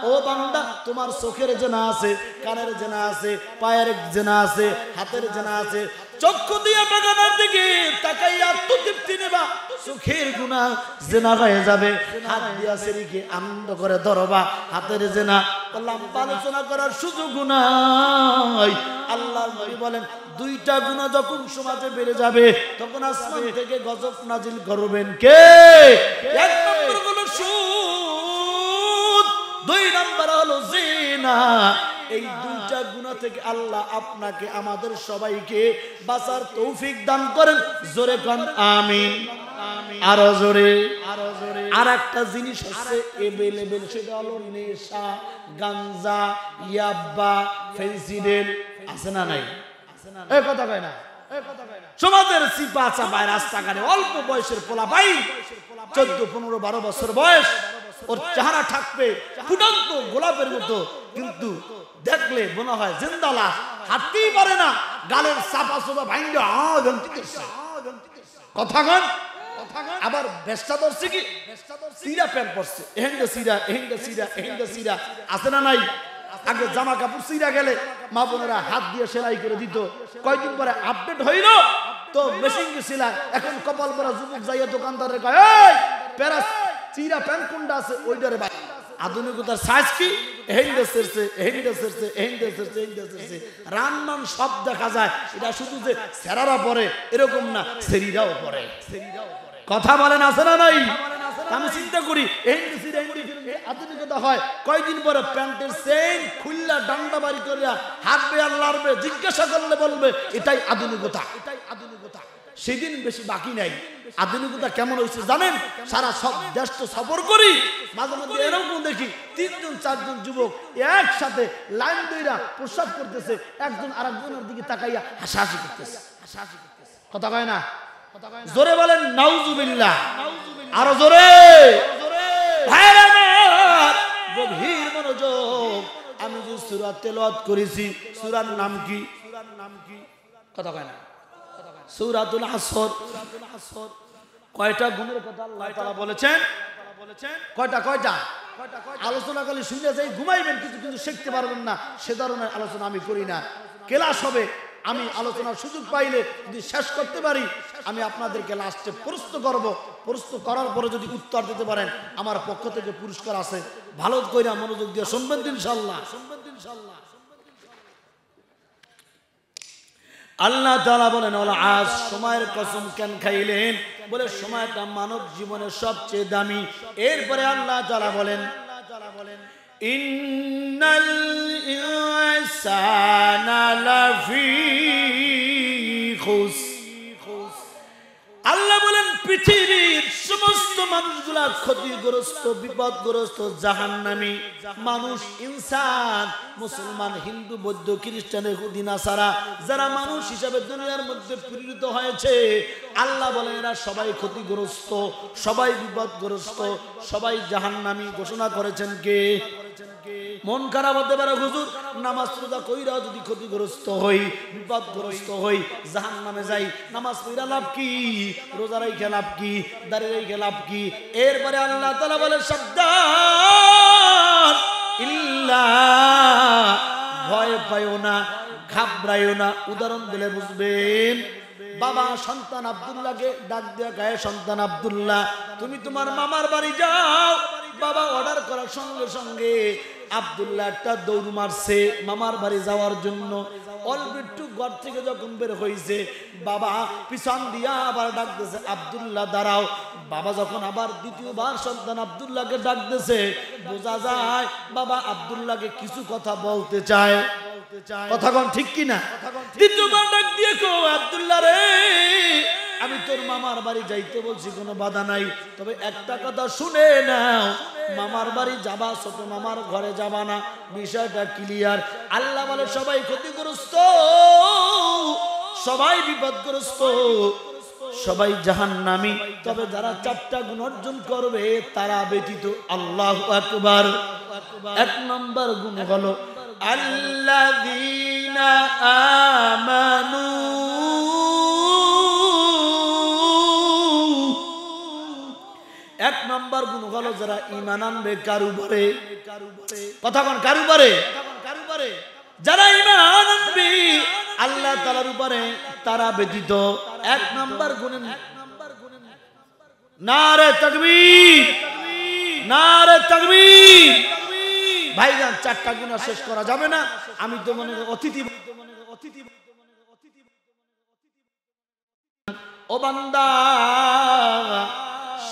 ও বান্দা, তোমার চোখের জেনা আছে, কানের জেনা আছে, পায়ের জেনা আছে, হাতের জেনা আছে। চক্ষু দিয়ে বাগানের দিকে তাকাইয়া আত্মতৃপ্তি নেবা, চোখের গুনাহ জেনা হয়ে যাবে। হাত দিয়া সেরিকে আনন্দ করে ধরবা, হাতের জেনা। লম্বা আলোচনা করার সুযোগ নাই। আল্লাহর নবী বলেন, দুইটা গুনাহ যখন সমাজে বেড়ে যাবে তখন আসমান থেকে গজব নাজিল করবেন কে? এক নম্বর হলো সুদ, দুই নম্বর হলো জিনা। এই দুইটা গুনাহ থেকে আল্লাহ আপনাকে আমাদের সবাইকে বাঁচার তৌফিক দান করেন। জোরে কোন আমিন। আরো জোরে, আরো জোরে। আর একটা জিনিস হচ্ছে এভেলেবেল, সেটা হলো নেশা, গাঞ্জা, ইয়াব্বা, ফেন্সিডেল। আছে না নাই? এই কথা কয় না, সমাজের চিপা চাপায় রাস্তাঘাটে অল্প বয়সের পোলা ভাই, 14, 15, 12 বছর বয়স, ওর চেহারা থাকবে ফুটন্ত গোলাপের মতো, কিন্তু দেখলে মনে হয় জিন্দা লাশ, হাঁটতেই পারে না, গালের চাপা চোপা ভাঙ্গা কথা কন। আবার বেস্তা ধরছে কি, সিরা প্যান্ট পরছে, এহেঙ্গা সিরা, এহেঙ্গা সিরা, এহেঙ্গা সিরা। আছে না নাই? আগে জামা কাপড় সিরা গেলে মা বোনেরা হাত দিয়ে সেলাই করে দিত, কয়েকদিন পরে আপডেট হইল তো মেশিন গেছিলাম। এখন কপাল পরা যুবক যাইয়া দোকানদারের কয়, এই প্যারাস সিরা প্যান্ট কোনটা আছে ওইটারে ভাই। আধুনিকতার সাইজ কি, এহেঙ্গা সেরছে, এহেঙ্গা সেরছে, এহেঙ্গা সেরছে, এহেঙ্গা সেরছে, রানমান সব দেখা যায়। এটা শুধু যে সেরারা পরে এরকম না, সেরিরাও পরে। কথা বলেন আছে না নাই? আমি চিন্তা করি আধুনিকতা হয়, কয়দিন পরে প্যান্টের চেইন খুললা ডান্ডা বাড়ি করিয়া হাঁটবে আর লাড়বে, জিজ্ঞাসা করলে বলবে এটাই আধুনিকতা, এটাই আধুনিকতা। সেদিন বেশি বাকি নাই। আধুনিকতা কেমন হয়েছে জানেন? সারা সব দেশ তো সফর করি, মাঝে মধ্যে এরকম দেখি 3 জন 4 জন যুবক একসাথে লাইন ধইরা প্রস্রাব করতেছে, একজন আরেকজনের দিকে তাকাইয়া হাসাহাসি করতেছে, হাসাহাসি করতেছে। কথা কয় না? জোরে বলেন নাউজুবিল্লাহ। আরো জোরে। ভাইরা আমার, গভীর মনোযোগ। আমি যে সূরা তেলাওয়াত করেছি, সূরার নাম কি? সূরার নাম কি? কথা কয় না? সূরাতুল আসর। কয়টা গুণের কথা আল্লাহ তাআলা বলেছেন? কয়টা? কয়টা? আলোচনা করলে শুনে যাই ঘুমাইবেন, কিছু কিন্তু শিখতে পারবেন না। সে ধরনের আলোচনা আমি করি না। ক্লাস হবে, আমি আলোচনার সুযোগ পাইলে যদি শেষ করতে পারি, আমি আপনাদেরকে লাস্টে প্রশ্ন করব। প্রশ্ন করার পরে যদি উত্তর দিতে পারেন, আমার পক্ষ থেকে পুরস্কার আছে। ভালো কইরা মনোযোগ দিয়ে শুনবেন ইনশাআল্লাহ, শুনবেন ইনশাআল্লাহ। আল্লাহ তাআলা বলেন, আজ সময়ের কসম কেন খাইলেন? বলে সময়টা মানব জীবনের সবচেয়ে দামি। এরপরে আল্লাহ তাআলা বলেন, ইন্নাল ইনসানা লাফি খুস। আল্লাহ বলেন পৃথিবীর সমস্ত মানুষগুলা ক্ষতিগ্রস্ত, বিপদগ্রস্ত, জাহান্নামী মানুষ, ইনসান, মুসলমান, হিন্দু, বৌদ্ধ, খ্রিস্টান, ইহুদি, নাসারা, যারা মানুষ হিসাবে দুনিয়ার মধ্যে প্রেরিত হয়েছে, আল্লাহ বলেন এরা সবাই ক্ষতিগ্রস্ত, সবাই বিপদগ্রস্ত, সবাই জাহান্নামী ঘোষণা করেছেন কে? মন খারাপ হতে পারে হুজুর, নামাজ রোজা কইরা যদি ক্ষতিগ্রস্ত হই, বিপদগ্রস্ত হই, জাহান্নামে যাই, নামাজ পড়া লাভ কি? রোজা রাইখা লাভ কি? দাঁড়িয়ে রাইখা লাভ কি? এরপরে আল্লাহ তাআলা বলে, সাবধান, ইল্লা, ভয় পাইও না, ঘাবড়াইও না। উদাহরণ দিলে বুঝবেন। বাবা সন্তান আব্দুল্লাহকে ডাক দিয়া গায়ে, সন্তান আব্দুল্লাহ তুমি তোমার মামার বাড়ি যাও। বাবা অর্ডার করার সঙ্গে সঙ্গে আব্দুল্লাহ একটা দৌড় মারছে মামার বাড়ি যাওয়ার জন্য। অল্প একটু ঘর থেকে যখন বের হয়েছে, বাবা পিছন দিয়া আবার ডাকতেছে, আব্দুল্লাহ দাঁড়াও। বাবা যখন আবার দ্বিতীয়বার সন্তান আব্দুল্লাহকে ডাকতেছে, বোঝা যায় বাবা আব্দুল্লাহকে কিছু কথা বলতে চায়। কথা কোন ঠিক কিনা? দ্বিতীয়বার ডাক দিয়ে কো, আব্দুল্লাহ রে আমি তোর মামার বাড়ি যাইতে বলছি, কোনো বাধা নাই, তবে একটা কথা শুনে নাও, মামার বাড়ি যাবা, ছোট মামার ঘরে যাবা না, বিষয়টা ক্লিয়ার। আল্লাহ বলে সবাই ক্ষতিগ্রস্ত, সবাই বিপদগ্রস্ত, সবাই জাহান্নামী, তবে যারা 4টা গুণ অর্জন করবে তারা ব্যতীত। আল্লাহু আকবার। 1 নম্বর গুণ হলো আল্লাযীনা আমানু, এক নম্বর গুণ হলো যারা ঈমান আনবে কারুবারে, কথা কোন কারুবারে, যারা ঈমান আনবে আল্লাহ তাআলার উপরে তারা ব্যতীত। 1 নম্বর গুণ নারে তাকবীর, নারে তাকবীর। ভাইজান 4টা গুণ শেষ করা যাবে না, আমি তো মনে অতিথি। ও বান্দা,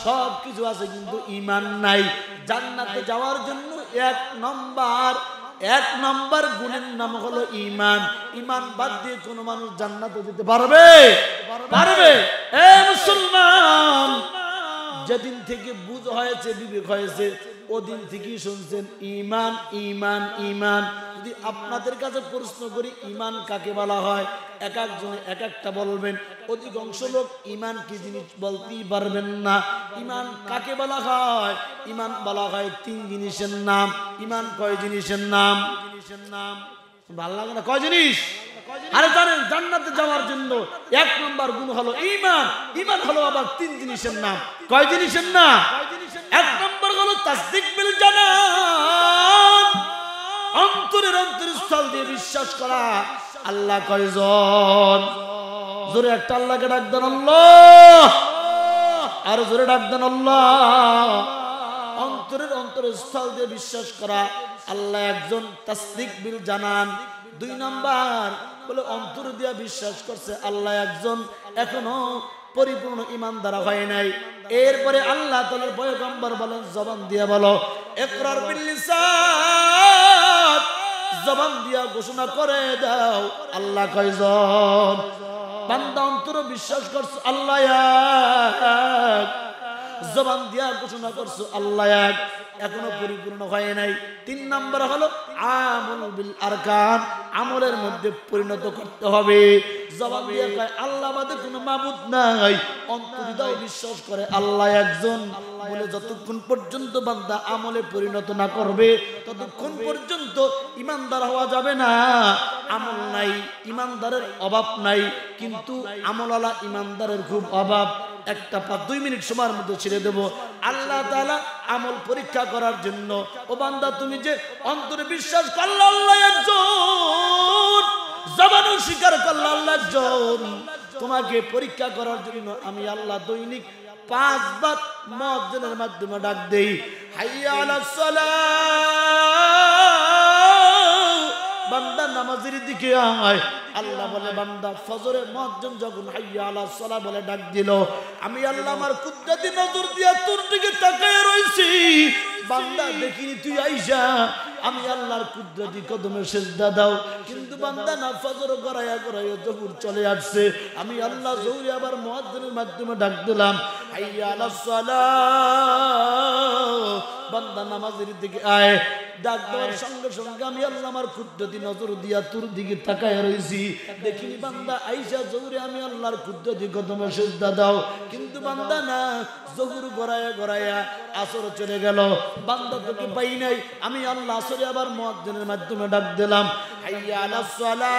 সব কিছু আছে কিন্তু ঈমান নাই। জান্নাতে যাওয়ার জন্য 1 নম্বর গুণের নাম হলো ঈমান। ঈমান বাদ দিয়ে কোন মানুষ জান্নাতে যেতে পারবে? পারবে? এ মুসলমান, যেদিন থেকে বুঝ হয়েছে, বিবেক হয়েছে, ওদিন থেকেই শুনছেন ঈমান ঈমান ঈমান। যদি আপনাদের কাছে প্রশ্ন করি ঈমান কাকে বলা হয়, এক একজনে এক একটা বলবেন, অধিকাংশ লোক ঈমান কি জিনিস বলতেই পারবেন না। ঈমান কাকে বলা হয়? ঈমান বলা হয় 3 জিনিসের নাম। ঈমান কয় জিনিসের নাম? ভালো লাগে না? কয় জিনিস? আরে জানেন, জান্নাতে যাওয়ার জন্য 1 নম্বর গুণ হলো ঈমান। ঈমান হলো আবার 3 জিনিসের নাম। কয় জিনিসের নাম? 1 নম্বর হলো তাসদীক বিল জানান, অন্তরের অন্তরস্থল দিয়ে বিশ্বাস করা। আল্লাহ কয়জন? জোরে একটা আল্লাহকে ডাক দেন আল্লাহ, আর জোরে ডাক দেন আল্লাহ। অন্তরের অন্তরস্থল দিয়ে বিশ্বাস করা আল্লাহ একজন, তাসদীক বিল জানান। 2 নম্বর বলে অন্তর দিয়ে বিশ্বাস করছে আল্লাহ একজন, এখনো পরিপূর্ণ ঈমানদার হয় নাই। এরপরে আল্লাহ তাআলার পয়গম্বর বলেন জবান দিয়ে বলো, ইকরার বিল লিসান, জবান দিয়া ঘোষণা করে দাও আল্লাহ কয়জন। বান্দা অন্তরে বিশ্বাস করছো আল্লাহ এক, জবান দিয়া ঘোষণা করছো আল্লাহ এক, এখনো পরিপূর্ণ হয় নাই। 3 নম্বর হলো আমল বিল আরকান, আমলের মধ্যে পরিণত করতে হবে। জবান দিয়ে কয় আল্লাহ বাদে কোনো মাবুদ নাই, অন্তর দিয়ে বিশ্বাস করে আল্লাহ একজন, বলে যতক্ষণ পর্যন্ত বান্দা আমলে পরিণত না করবে ততক্ষণ পর্যন্ত ঈমানদার হওয়া যাবে না। আমল নাই, ঈমানদারের অভাব নাই, কিন্তু আমলওয়ালা ঈমানদারের খুব অভাব। একটা 2 মিনিট সময়ের মধ্যে ছেড়ে দেব। আল্লাহ তাআলা আমল পরীক্ষা করার জন্য, ও বান্দা তুমি যে অন্তরে বিশ্বাস করলে আল্লাহ একজন, জবানে স্বীকার করলে আল্লাহ একজন, তোমাকে পরীক্ষা করার জন্য আমি আল্লাহ দৈনিক 5 বার মুয়াজ্জিনের মাধ্যমে ডাক দেই, হাইয়া আলাস সালাহ, বান্দা নামাজের দিকে আয়। আল্লাহ বলে বান্দা ফজরে মুয়াজ্জিন যখন হাইয়া আলাস সালাহ বলে ডাক দিল, আমি আল্লাহ আমার কুদরতি নজর দিয়া তোর দিকে তাকায় রইছি। বান্দা দেখিনি তুই আইসা, আমি আল্লাহর কুদরতি কদমে সিজদা দাও। কিন্তু বান্দা না, ফজর গড়াইয়া গড়াইয়া যখন চলে আসছে, আমি আল্লাহ জোরে আবার মুয়াজ্জিনের মাধ্যমে ডাক দিলাম, হাইয়া আলাস সালাহ, বান্দা নামাজের দিকে আয়। ডাক দেওয়ার সঙ্গে সঙ্গে আমি আল্লাহ আমার কুদরতি নজর দিয়া তোর দিকে তাকায় রইছি, দেখিনি বান্দা আইসা জোরে আমি আল্লাহর কুদরতি কদমে সিজদা দাও। কিন্তু বান্দা না, জহুর গড়াইয়া গড়াইয়া আসর চলে গেল, বান্দা তোকে পাই নাই। আমি আল্লাহ আসরে আবার মুয়াজ্জিনের মাধ্যমে ডাক দিলাম, হাইয়া আলাস সালাহ,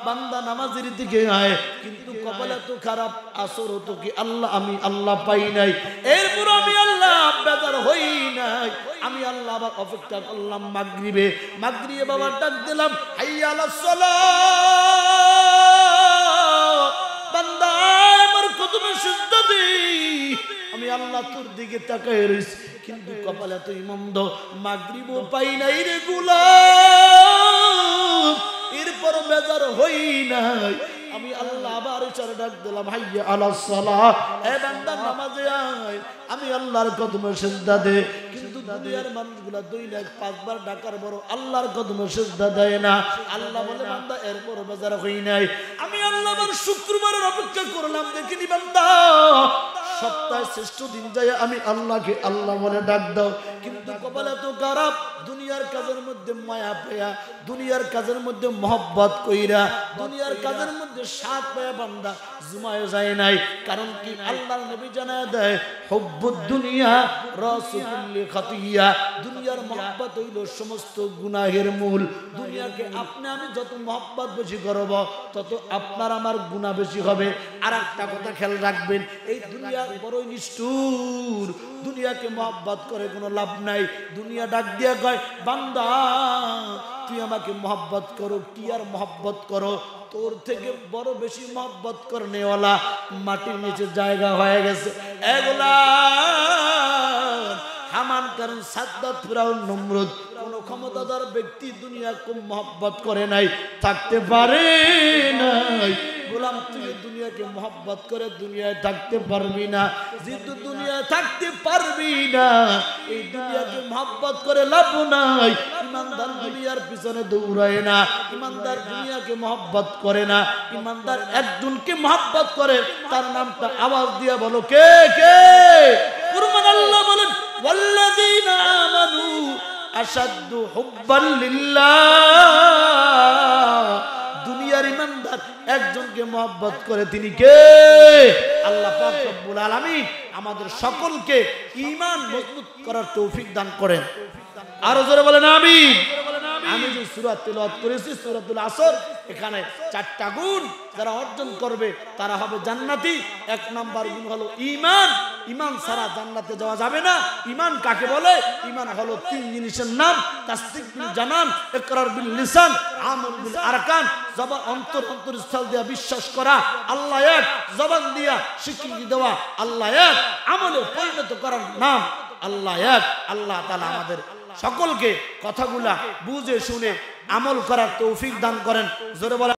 বান্দা নামাজের দিকে আয়। কিন্তু কপাল এত খারাপ, আসর তোকে আল্লাহ আমি আল্লাহ পাই নাই। এরপর আমি আল্লাহ বেজার হই নাই, আমি আল্লাহ আবার অপেক্ষা করলাম মাগরিবে। মাগরিবে বাবা ডাক দিলাম, হাইয়া আলাস সালাহ, বান্দা আমার কদমে সিজদা দে। আমি আল্লাহ তোর দিকে তাকায় রইছি, কিন্তু কপাল এতই মন্দ, মাগরিবও পাই নাই রে গোলাম। এরপর বেজার হই নাই, আমি আল্লাহ আবার ইশারা ডাক দিলাম, হাইয়া আলাস সালাহ, এ বান্দা নামাজে আয়, আমি আল্লাহর কদমে সিজদা দে। কিন্তু দুনিয়ার মানুষগুলা 2 লাখ 5 বার ডাকার বড় আল্লাহর কদমে সিজদা দেয় না। আল্লাহ বলে বান্দা এরপর বেজার হই নাই, আমি আল্লাহ আমার শুক্রবারের অপেক্ষা করলাম, দেখিনি বান্দা সপ্তাহের শ্রেষ্ঠ দিন যায় আমি আল্লাহকে আল্লাহ বলে ডাক দাও, কিন্তু কপাল এত খারাপ, দুনিয়ার কাজের মধ্যে মায়া পেয়া, দুনিয়ার কাজের মধ্যে মহব্বত কইরা, দুনিয়ার কাজের মধ্যে স্বাদ পেয়া বান্দা জুমায় যায় নাই। কারণ কি আল্লাহর নবী জানায় দেয়, হুব্বুদ দুনিয়া রাসু কুল্লি খাতিয়া, দুনিয়ার মহব্বত হইল সমস্ত গুনাহের মূল। দুনিয়াকে আপনি আমি যত মহব্বত বেশি করব তত আপনার আমার গুনাহ বেশি হবে। আর একটা কথা খেয়াল রাখবেন, এই দুনিয়া বড়ই নিষ্ঠুর, দুনিয়াকে মহব্বত করে কোনো লাভ নাই। দুনিয়া ডাক দিয়া কয়, বান্দা তুই আমাকে মহব্বত করো, কি আর মহব্বত করো, তোর থেকে বড় বেশি মহব্বত করনেওয়ালা মাটির নিচে জায়গা হয়ে গেছে। এগুলা হামান, কারণ সাদ্দাত, ফিরাউন, নমরুদ কোন ক্ষমতাধর ব্যক্তি দুনিয়াকে মহব্বত করে নাই, থাকতে পারে নাই। গোলাম তুই দুনিয়াকে মহব্বত করে দুনিয়ায় থাকতে পারবি না, যেহেতু দুনিয়ায় থাকতে পারবি না, এই দুনিয়াকে মহব্বত করে লাভ নাই। ইমানদার দুনিয়ার পিছনে দৌড়ায় না, ইমানদার দুনিয়াকে মহব্বত করে না, ইমানদার একজনকে মহব্বত করে, তার নামটা আওয়াজ দিয়ে বলো, কে কে? কুরবান আল্লাহ বলেন, ওয়াল্লাযীনা আমানু আশাদ্দু হুব্বান লিল্লাহ। দুনিয়ার ইমানদার একজনকে মহব্বত করে, তিনি কে? আল্লাহ পাক রব্বুল আলামিন আমাদের সকলকে ঈমান মজবুত করার তৌফিক দান করেন। আরো জোরে বলেন আমিন। আমি যে সূরা তেলাওয়াত করেছি সূরাতুল আসর, এখানে 4টা গুণ যারা অর্জন করবে তারা হবে জান্নাতি। 1 নাম্বার গুণ হলো ঈমান, ঈমান ছাড়া জান্নাতে যাওয়া যাবে না। ঈমান কাকে বলে? ঈমান হলো 3 জিনিসের নাম, তাসদীক বিল জানান, ইকরার বিল লিসান, আমল বিল আরকান। জবান অন্তরস্থল দিয়া বিশ্বাস করা আল্লাহ এক, জবান দিয়া স্বীকৃতি দেওয়া আল্লাহ এক, আমলে পরিণত করার নাম আল্লাহ এক। আল্লাহ তাআলা আমাদের সকলকে কথাগুলা বুঝে শুনে আমল করার তৌফিক দান করেন। জোরে বলেন।